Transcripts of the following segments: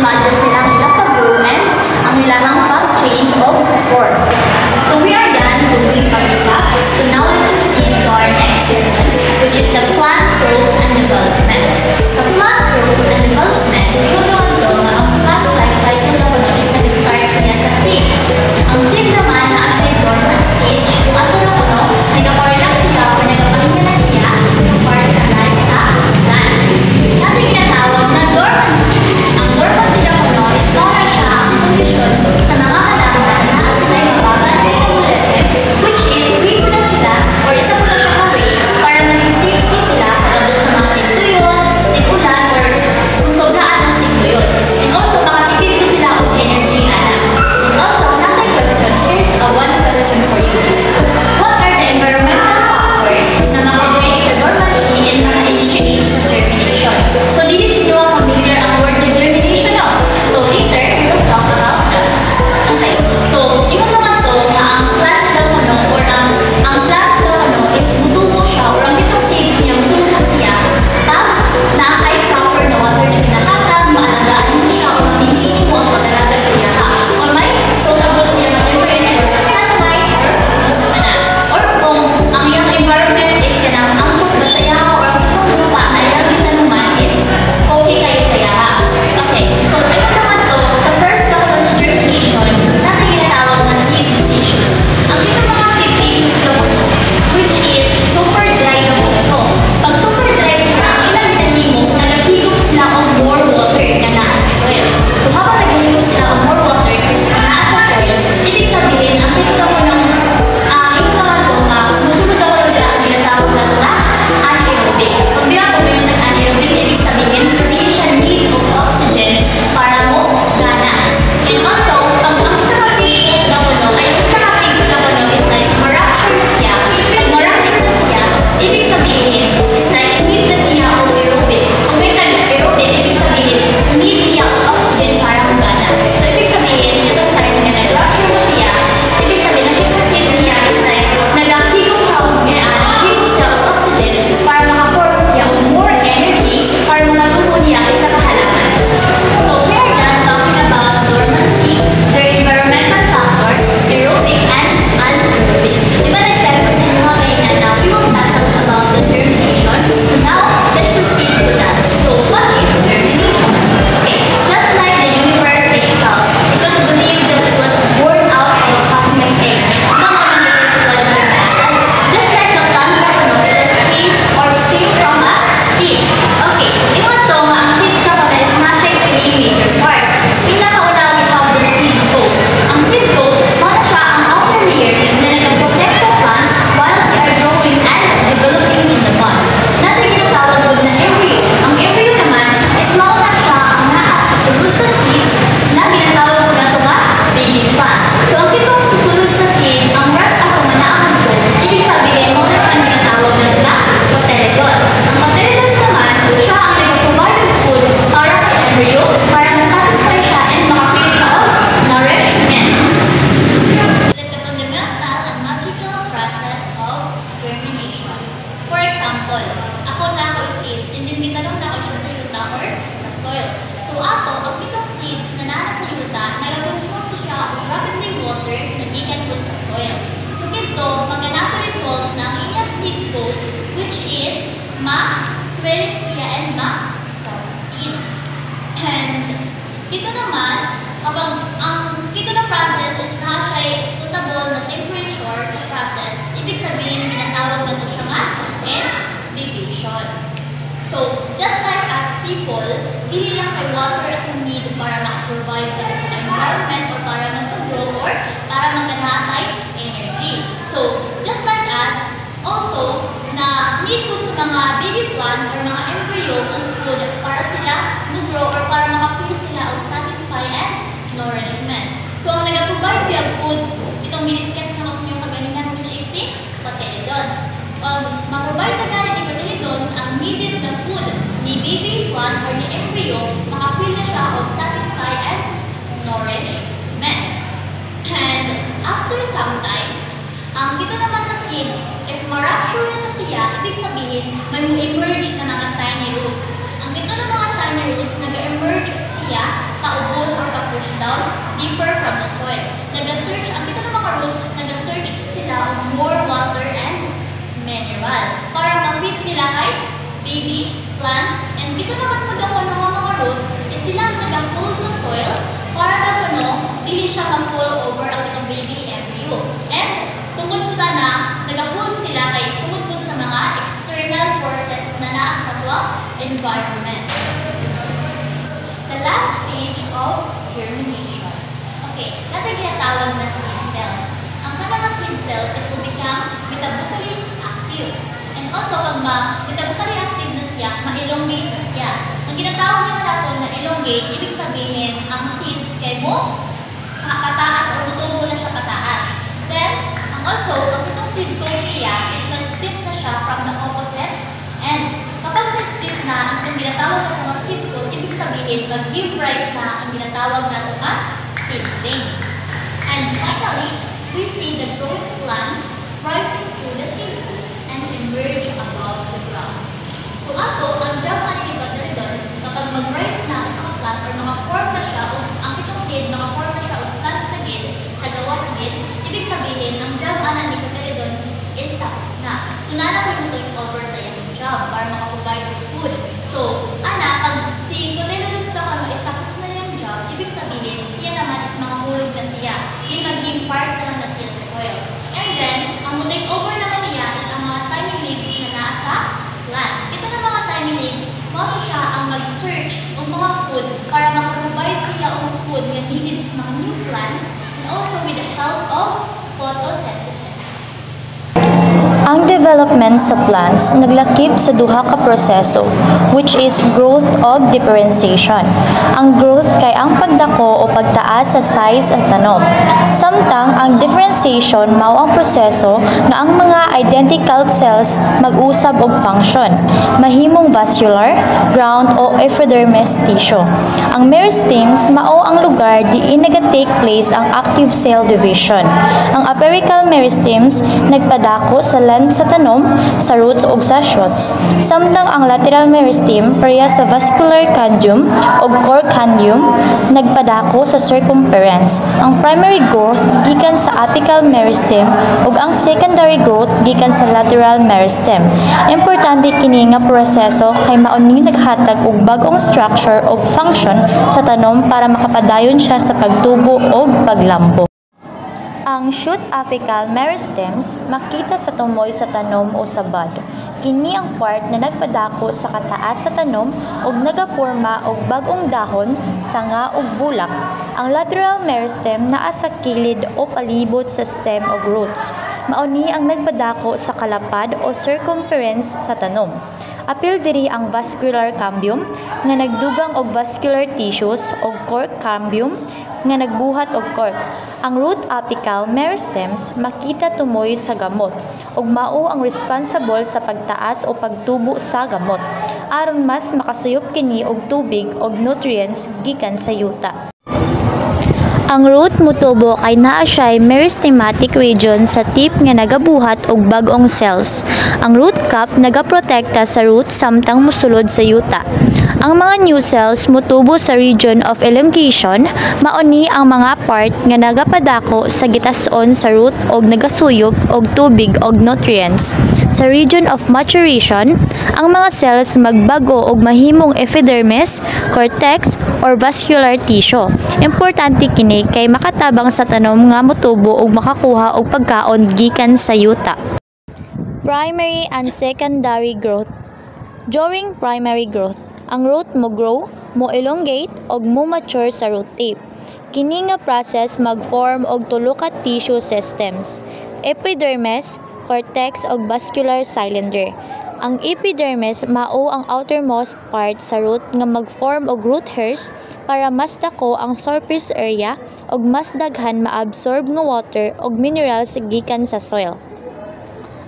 ina-adjust nila ang ilang pag-grow and ang ilang pag-change of form. So we are done doing a recap. So now let's proceed to our next lesson, which is the plant growth and development. Sa plant growth and development, tinuturuan ko na ang plant life cycle na kuno is nag-start siya sa seeds. Ang seed naman na siya yung dormant stage, kung asa na kuno, nagka-relax siya o nagka-pahinga na siya para sa life sa plants. Natin tinatawag na dormancy. Ang dormancy na kuno is para siya ang kondisyon sa mga halaman na sila yung mabagal na convalescent, which is weak na sila or isa mo na siya away para maging safety sila pagkabot sa mga tigtuyon, tigulan, or kung sobraan ng tigtuyon. And also, makatipid ko sila of energy anak. And also, another question, here's one question for you. So, what are the environmental factors na makabreak sa dormancy and maka-initiate sa germination? So, dito sinyo ang familiar ang word na germination now. So, later, we will talk about that. Okay. So, yung naman to na ang plant daw ano or ang plant daw ano is mutumo siya or ang itong seeds niya mutumo siya pag na-apply proper na water na pinakatag, maalagaan mo siya o mamimili mo ang pag-alaga siya ha. Or may suitable siya na temperature sa sunlight or kung ang iyong environment is kanang ang pagkula sa yaha or ang itong lupa na iyang naman is okay kayo sa yaha. Okay. So, ito naman to, sa first na ko sa germination, natin ginatawag na seed tissues. Ang ito mga seed tissues na po, which is super dry na po ito. Pag super dry sila, ang ilang nanimo, nagahigop sila of more water na naa sa soil. So, habang nagahigop sila of more water na naa sa soil, ibig sabihin, ang ito na po ng ito naman to, musunod ako sila ang ginatawag na ito na anaerobic. Pag bilang po yung nag-anaerobic, ibig sabihin, hindi siya need of oxygen para mo gana. And also, pag ang isa kasi na puno, ay ang isa kasi na puno is like ma-rupture na siya. Pag ma-rupture na siya, ibig sabihin is like need na niya of aerobic. Kung may nag-aerobic, ibig sabihin need niya of oxygen para mo gana. So, ibig sabihin, itong time na nag-rupture na siya, ibig sabihin na siya kasi niya is like nag-higop siya of nag-higop siya of oxygen para maka-form siya of more energy para matubo niya isa kahalaman. So, we are done talking about dormancy, their environmental factor, aerobic, and anaerobic. Diba nag-tell ko sa inyo kanina na we will tackle about the germination. So now, let's proceed to that. So, what is germination? Okay, just like the universe itself, it was believed that it was born out of a cosmic egg. No more than it is blood or matter. Just like the plant na kuno, it was came or came from a seeds. Okay, ito to, ang seeds na kuno is na siya 3 major parts. Pinakauna, we have the seed coat. Ang seed coat, para siya ang outer layer na nag-protect sa plant while they are growing and developing in the bud. Natin ginatawag doon na embryo. Ang embryo naman is mauna siya ang nakasusunod sa seeds na ginatawag ko na ito nga baby plant. So, ang itong susunod sa seed, ang rest ako manaaman ko, ibig sabihin, mauna siya ang ginatawag na ito na cotyledons. Ang cotyledons naman, siya ang nag-provide of food para kay embryo para masatisfy siya and makafeel siya of nourishment. Like the fundamental and magical process of germination. For example, ako na ako is seeds and then gitanong na ako siya sa yuta or sa soil. So ato, ang bitong seeds na nana sa yuta, nag-consume ko siya of rapidly water na gikan po sa soil. So kito, maganato result ng iyang seed coat, which is ma-swelling siya and ma-soften. And ito naman, kapag ang ito na process is na siya suitable na temperature sa process, ibig sabihin ginatawag na ito siya nga incubation. So, just like as people, hindi lang kay water itong need para makasurvive sa isang environment or para mag-grow or para magkanaatay energy. So, just like us, also, na need po sa mga baby plant or mga embryo ng food para sila mag-grow or para makafeel sila of satisfy and nourishment. So, ang nag-provide yung food, itong miniskets na ko sa inyong kagalingan, which is si cotyledons. Ma-provide na gano'n ni cotyledons ang needed na food ni baby plant or ni embryo, makafeel na siya of satisfy and nourishment. And after sometimes, ang dito naman na seeds, if ma-rupture na ito siya, ibig sabihin, may mo-emerge na mga tiny roots. Ang dito na mga tiny roots, nag-emerge siya, sila kay baby plant, and dito naman po daw ng mga roots is sila nag-hold sa soil para daw dili siya mag-fall over ang itong baby embryo. And tungkol po na nag-hold sila kay tungkol po sa mga external forces na naa sa tuwang environment. The last stage of germination. Okay, natin ginatawag na seed cells. Ang kanang seed cells, it will become metabolically active. And also, pag metabolically active na siya, ma-elongate na siya. Ang ginatawag nila nato na elongate, ibig sabihin, ang seeds kay mo, pataas o tutubo na siya pataas. Then, also, ang itong seed cochlea is na-split na siya from the opposite. And kapag na-split na ang itong ginatawag na mga seed coat, ibig sabihin, mag-give rise na ang ginatawag na mga seedling. And finally, we see the growth plant rising through the seed coat and emerge above the ground. So ato, ang job na ni Dicotyledons, kapag mag-rise na sa plant or mga-form na siya, o ang itong seed, mga-form na siya o plant na gid, sa gawas gid, ibig sabihin, ang job na ni Dicotyledons is tapos na. So nana mo yung over sa iyong job para makaprovide with food. So, pag si Dicotyledons na kamo is tapos na yung job, ibig sabihin, siya naman is makahulog na siya. Hindi maging part na lang na siya sa soil. And then, ang take over naman niya is ang mga tiny leaves na nasa plants. Ito na mga tiny leaves, mato siya ang mag-search ng mga food para makaprovide siya ng food na needed sa mga new plants and also with the help of photosynthesis. Ang development sa plants naglakip sa duha ka proseso, which is growth o differentiation. Ang growth kay ang pagdako o pagtaas sa size sa tanom. Samtang ang differentiation mao ang proseso nga ang mga identical cells mag-usab og function, mahimong vascular, ground o epidermis tissue. Ang meristems mao ang lugar diin naga-take place ang active cell division. Ang apical meristems nagpadako sa sa tanom, sa roots ug sa shoots. Samtang ang lateral meristem pareha sa vascular candium ug core candium nagpadako sa circumference. Ang primary growth gikan sa apical meristem ug ang secondary growth gikan sa lateral meristem. Importante kini nga proseso kay mao ni naghatag og bag-ong structure ug function sa tanom para makapadayon siya sa pagtubo ug paglambo. Ang shoot apical meristems makita sa tumoy sa tanom o sa bud. Kini ang part na nagpadako sa kataas sa tanom ug nagaporma og bag-ong dahon, sanga ug bulak. Ang lateral meristem naa sa kilid o palibot sa stem ug roots. Mao ni ang nagpadako sa kalapad o circumference sa tanom. Apil diri ang vascular cambium nga nagdugang og vascular tissues ug cork cambium nga nagbuhat og cork. Ang root apical meristems makita tumoy sa gamot ug mao ang responsible sa pagtaas o pagtubo sa gamot aron mas makasuyop kini og tubig ug nutrients gikan sa yuta. Ang root motubo kay naa siya'y meristematic region sa tip nga nagabuhat og bag-ong cells. Ang root cap nagaprotekta sa root samtang mosulod sa yuta. Ang mga new cells motubo sa region of elongation, mao ni ang mga part nga nagapadako sa gitas-on sa root og nagasuyop og tubig og nutrients. Sa region of maturation, ang mga cells magbago og mahimong epidermis, cortex, or vascular tissue. Importante kini kay makatabang sa tanom nga motubo ug makakuha og pagkaon gikan sa yuta. Primary and secondary growth. During primary growth, ang root mo grow, mo elongate ug mo mature sa root tip. Kini nga process mag-form og tulo ka tissue systems: epidermis, cortex ug vascular cylinder. Ang epidermis mao ang outermost part sa root nga mag-form og root hairs para mas dako ang surface area ug mas daghan maabsorb nga water ug minerals gikan sa soil.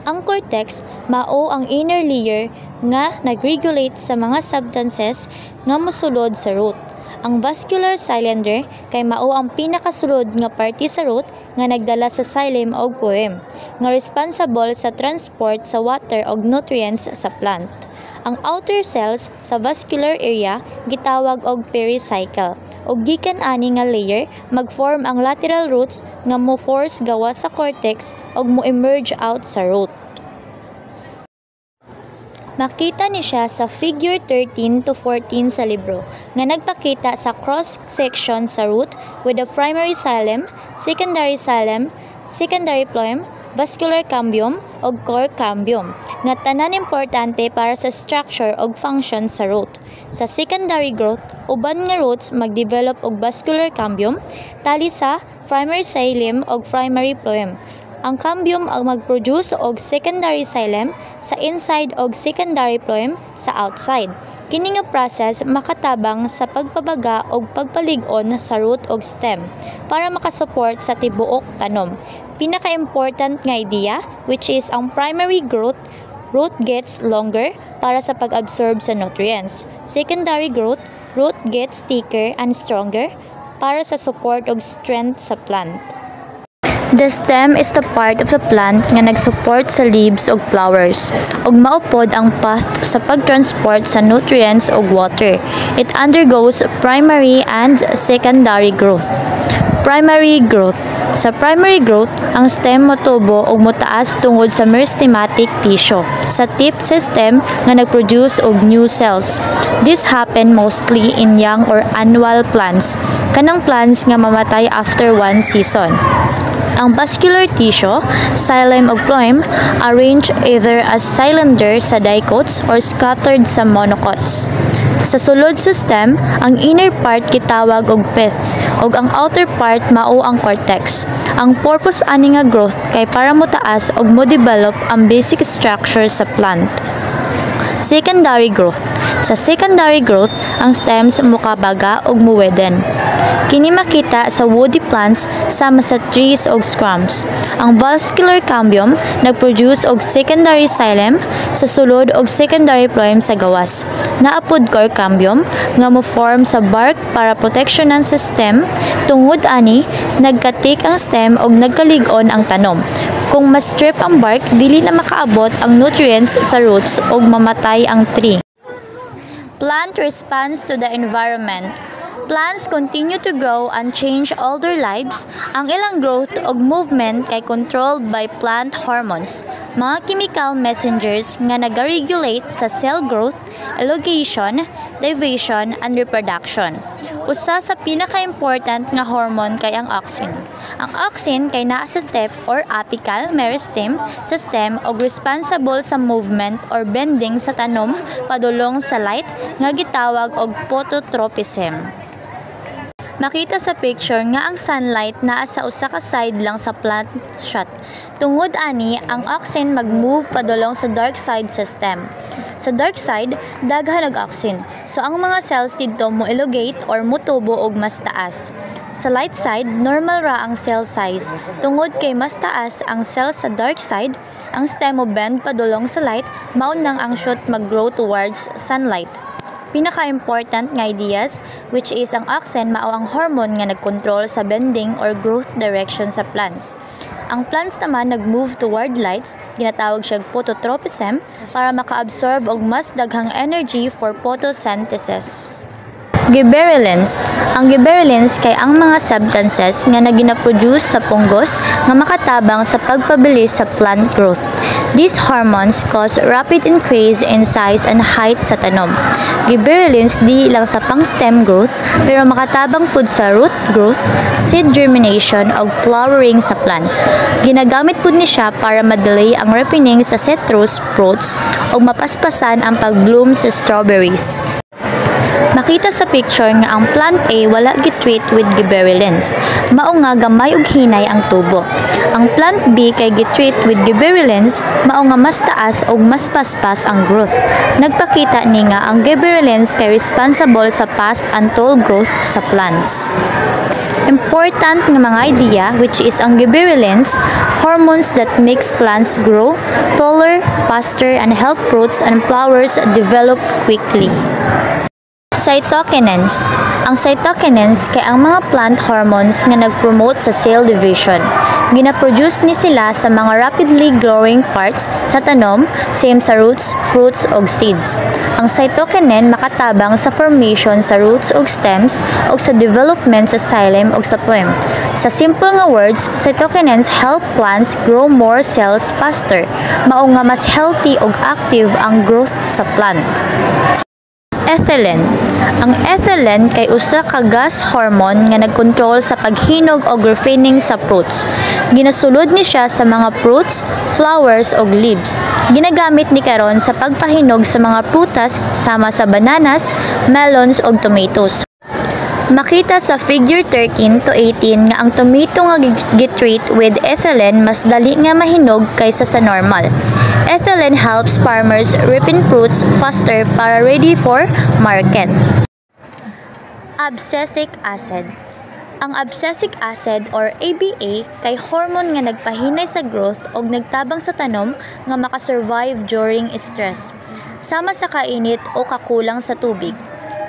Ang cortex mao ang inner layer nga nag-regulate sa mga substances nga mosulod sa root. Ang vascular cylinder kay mao ang pinakasulod nga parte sa root nga nagdala sa xylem ug phloem nga responsible sa transport sa water ug nutrients sa plant. Ang outer cells sa vascular area gitawag og pericycle ug gikan ani nga layer mag-form ang lateral roots nga mo-force gawa sa cortex ug mo-emerge out sa root. Makita ni siya sa figure 13 to 14 sa libro nga nagpakita sa cross-section sa root with the primary xylem, secondary xylem, secondary phloem, vascular cambium ug core cambium nga tanan importante para sa structure ug function sa root. Sa secondary growth, uban nga roots magdevelop og vascular cambium tali sa primary xylem ug primary phloem. Ang cambium ang mag-produce og secondary xylem sa inside og secondary phloem sa outside. Kini nga process makatabang sa pagpabaga og pagpalig-on sa root og stem para makasupport sa tibuok tanom. Pinaka-important nga idea which is ang primary growth, root gets longer para sa pag-absorb sa nutrients. Secondary growth, root gets thicker and stronger para sa support og strength sa plant. The stem is the part of the plant nga nagsupport sa leaves ug flowers ug maupod ang path sa pagtransport sa nutrients ug water. It undergoes primary and secondary growth. Primary growth. Sa primary growth, ang stem motubo ug motaas tungod sa meristematic tissue sa tip sa stem nga nagproduce og new cells. This happen mostly in young or annual plants, kanang plants nga mamatay after one season. Ang vascular tissue, xylem ug phloem, arranged either as cylinder sa dicots or scattered sa monocots. Sa sulod sa stem, ang inner part gitawag og pith ug ang outer part mao ang cortex. Ang purpose ani nga growth kay para motaas ug mo-develop ang basic structure sa plant. Secondary growth. Sa secondary growth, ang stems mukabaga ug muweden. Kini makita sa woody plants sama sa trees ug scrums. Ang vascular cambium nagproduce og secondary xylem sa sulod og secondary phloem sa gawas. Naapod core cambium nga mo-form sa bark para proteksyonan sa stem. Tungod ani, nagkatik ang stem og nagkalig-on ang tanom. Kung ma-strip ang bark, dili na makaabot ang nutrients sa roots ug mamatay ang tree. Plant response to the environment. Plants continue to grow and change all their lives. Ang ilang growth ug movement kay controlled by plant hormones, mga chemical messengers nga nag-regulate sa cell growth, elongation, division, and reproduction. Usa sa pinaka-important nga hormone kay ang auxin. Ang auxin kay naa sa step or apical meristem sa stem ug responsible sa movement or bending sa tanom padulong sa light nga gitawag og phototropism. Makita sa picture nga ang sunlight naa sa usa ka side lang sa plant shot. Tungod ani, ang auxin mag-move padulong sa dark side sa stem. Sa dark side, daghan og auxin. So ang mga cells didto mo elongate or mutubo og mas taas. Sa light side, normal ra ang cell size. Tungod kay mas taas ang cell sa dark side, ang stem mo bend padulong sa light, mao nang ang shoot mag-grow towards sunlight. Pinaka-important nga ideas which is ang auxin mao ang hormone nga nagkontrol sa bending or growth direction sa plants. Ang plants naman nag-move toward lights, ginatawag siyang phototropism para maka-absorb og mas daghang energy for photosynthesis. Gibberellins. Ang gibberellins kay ang mga substances nga nagina-produce sa fungus nga makatabang sa pagpabilis sa plant growth. These hormones cause rapid increase in size and height sa tanom. Gibberellins di lang sa pang-stem growth pero makatabang pud sa root growth, seed germination ug flowering sa plants. Ginagamit pud ni siya para ma-delay ang ripening sa citrus fruits ug mapaspasan ang pag-bloom sa strawberries. Makita sa picture nga ang plant A wala gitreat with gibberellins. Mao nga gamay ug hinay ang tubo. Ang plant B kay gitreat with gibberellins, mao nga mas taas ug mas paspas ang growth. Nagpakita ni nga ang gibberellins kay responsible sa fast and tall growth sa plants. Important nga mga idea which is ang gibberellins, hormones that makes plants grow taller, faster, and help fruits and flowers develop quickly. Cytokinins. Ang cytokinins kay ang mga plant hormones nga nagpromote sa cell division. Gina-produce ni sila sa mga rapidly growing parts sa tanom, same sa roots, fruits ug seeds. Ang cytokinin makatabang sa formation sa roots ug stems ug sa development sa xylem ug sa phloem. Sa simple nga words, cytokinins help plants grow more cells faster, mao nga mas healthy ug active ang growth sa plant. Ethylene. Ang ethylene kay usa ka gas hormone nga nagkontrol sa paghinog o graffining sa fruits. Ginasulod ni siya sa mga fruits, flowers ug leaves. Ginagamit ni karon sa pagpahinog sa mga prutas sama sa bananas, melons ug tomatoes. Makita sa figure 13 to 18 nga ang tomato nga gitreat with ethylene mas dali nga mahinog kaysa sa normal. Ethylene helps farmers ripen fruits faster para ready for market. Abscisic acid. Ang abscisic acid or ABA kay hormone nga nagpahinay sa growth ug nagtabang sa tanom nga makasurvive during stress. Sama sa kainit o kakulang sa tubig.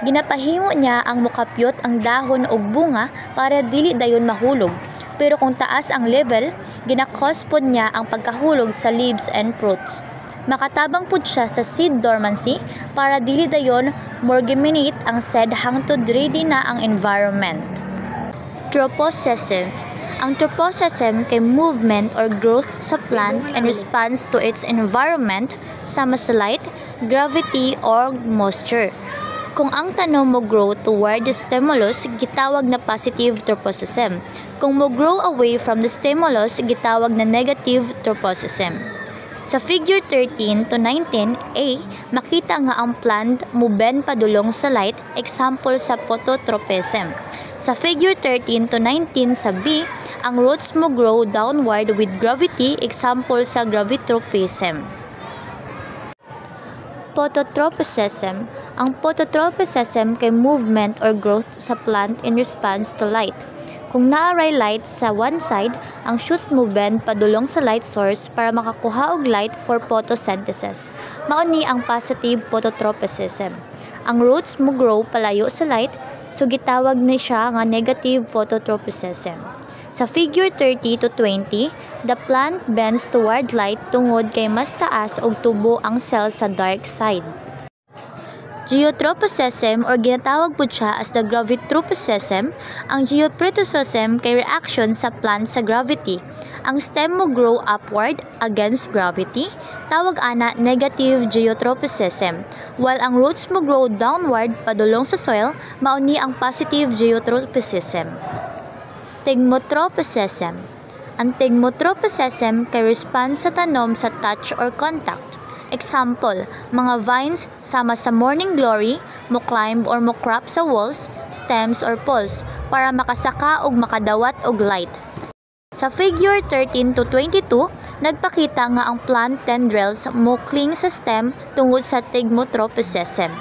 Ginapahimo niya ang mukapyot ang dahon ug bunga para dili dayon mahulog. Pero kung taas ang level, ginakos pod niya ang pagkahulog sa leaves and fruits. Makatabang pod siya sa seed dormancy para dili dayon morgeminate ang seed hangtod ready na ang environment. Troposession. Ang troposession kay movement or growth sa plant in response to its environment sama sa light, gravity, or moisture. Kung ang tanom mo grow toward the stimulus, gitawag na positive troposession. Kung mo grow away from the stimulus, gitawag na negative troposession. Sa figure 13 to 19a, makita nga ang plant mo bend padulong sa light, example sa phototropism. Sa figure 13 to 19 sa B, ang roots mo grow downward with gravity, example sa gravitropism. Phototropism. Ang phototropism kay movement or growth sa plant in response to light. Kung naaray light sa one side, ang shoot mo bend padulong sa light source para makakuha og light for photosynthesis. Mao ni ang positive phototropism. Ang roots mo grow palayo sa light, so gitawag ni siya nga negative phototropism. Sa figure 30 to 20, the plant bends toward light tungod kay mas taas og tubo ang cell sa dark side. Geotropism or ginatawag po siya as the gravitropism. Ang geoprotopism kay reaction sa plant sa gravity. Ang stem mo grow upward against gravity, tawag ana negative geotropism. While ang roots mo grow downward padulong sa soil, mao ni ang positive geotropism. Thigmotropism. Ang thigmotropism kay response sa tanom sa touch or contact. Example, mga vines sama sa morning glory, mo climb or mo crop sa walls, stems or poles para makasaka og makadawat og light. Sa figure 13 to 22, nagpakita nga ang plant tendrils mo cling sa stem tungod sa thigmotropism.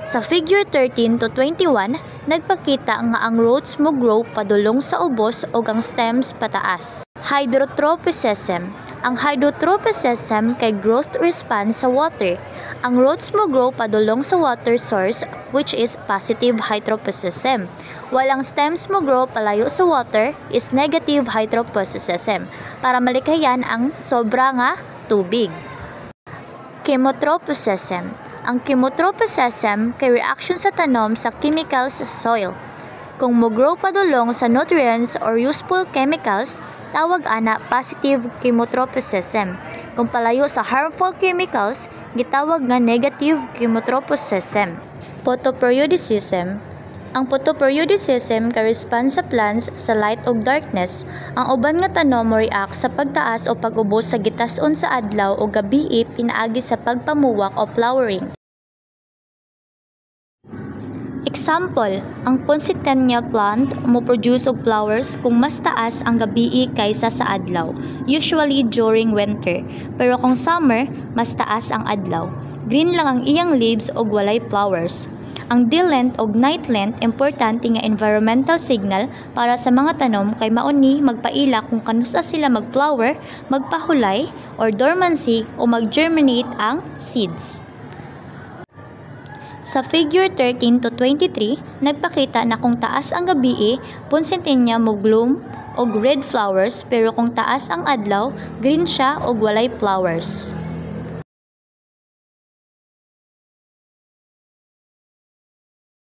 Sa figure 13 to 21, nagpakita nga ang roots mo grow padulong sa ubos o ang stems pataas. Hydrotropism. Ang hydrotropism kay growth response sa water. Ang roots mo grow padulong sa water source which is positive hydrotropism. While ang stems mo grow palayo sa water is negative hydrotropism para malikayan ang sobra nga tubig. Chemotropism. Ang chemotropism kay reaction sa tanom sa chemicals sa soil. Kung mo-grow padulong sa nutrients or useful chemicals, tawag ana positive chemotropism. Kung palayo sa harmful chemicals, gitawag nga negative chemotropism. Photoperiodism. Ang photoperiodism kay response sa plants sa light ug darkness. Ang uban nga tanom mo react sa pagtaas o pag-ubos sa gitas-on sa adlaw o gabii pinaagi sa pagpamuwak o flowering. Example, ang Poinsettia plant mo produce og flowers kung mas taas ang gabii kaysa sa adlaw, usually during winter. Pero kung summer, mas taas ang adlaw. Green lang ang iyang leaves og walay flowers. Ang day length og night length importante nga environmental signal para sa mga tanom kay mao ni magpaila kung kanusa sila mag-flower, magpahulay or dormancy o mag-germinate ang seeds. Sa figure 13 to 23, nagpakita na kung taas ang gabii, Poinsettia mo bloom og red flowers pero kung taas ang adlaw, green siya og walay flowers.